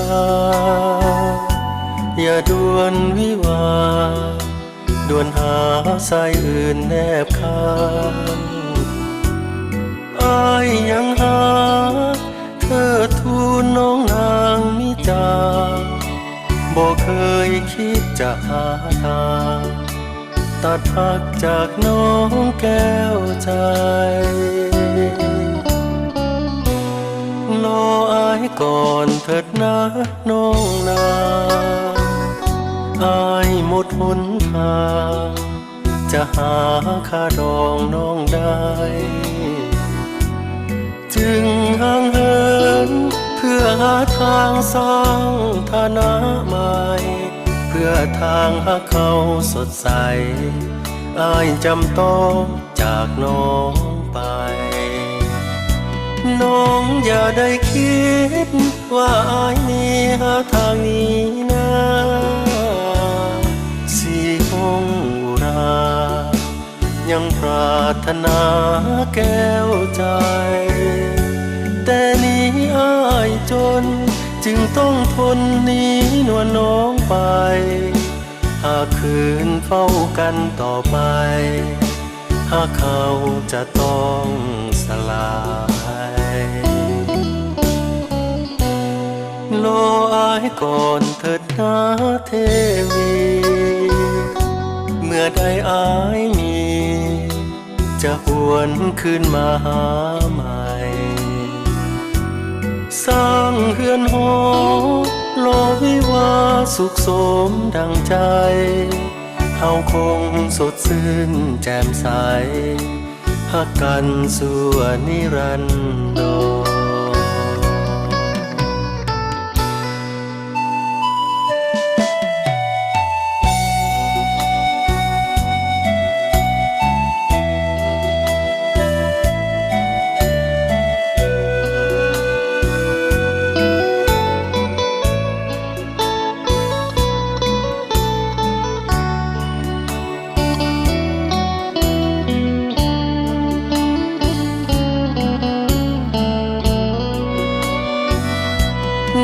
าอย่าด่วนวิวาด่วนหาสายอื่นแนบข้างอายยังหาเธอทูลน้องนางมิจาบ่เคยคิดจะหาทางตัดพักจากน้องแก้วใจรออายก่อนเถิดนะน้องนาอายหมดหนทางจะหาค่าดองน้องได้จึงห่างเหินเพื่อหาทางสร้างฐานะใหม่เพื่อทางหาเขาสดใสอายจำต้องจากน้องไปน้องอย่าได้คิดว่าอายมีหาทางนี้นะสีหงอุรายังปรารถนาแก้วใจแต่นี้อายจนจึงต้องทนหนีนวลน้องไปหากคืนเฝ้ากันต่อไปหากเขาจะต้องสลายรออายก่อนเถิดนะเทวีเมื่อใดอายมีจะหวนคืนมาหาใหม่สร้างเฮือนหอรอวิวาสุขสมดังใจเฮาคงสดชื่นแจ่มใสหักกันสู่นิรันดร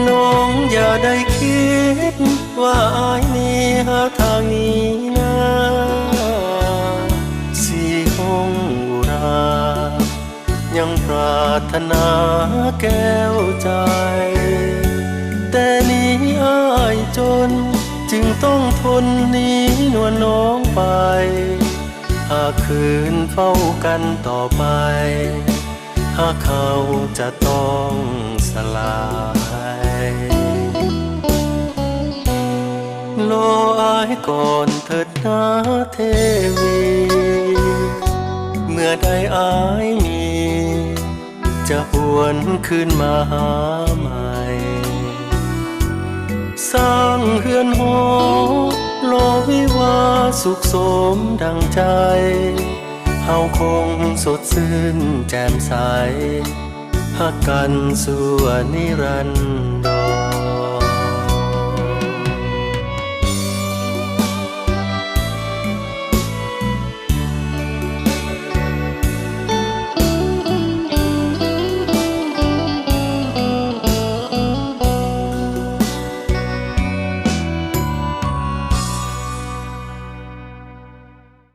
น้องอย่าได้คิดว่าอายมีหาทางนี้นะสีหงอุรายังปรารถนาแก้วใจแต่นี้อายจนจึงต้องทนหนีนวลน้องไปหากคืนเฝ้ากันต่อไปหากเขาจะต้องสลายรออายก่อนเถิดนะเทวีเมื่อใดอายมีจะหวนคืนมาหาใหม่สร้างเฮือนหอรอวิวาสุขสมดังใจเฮาคงสดชื่นแจ่มใสหักกันสู่นิรันดร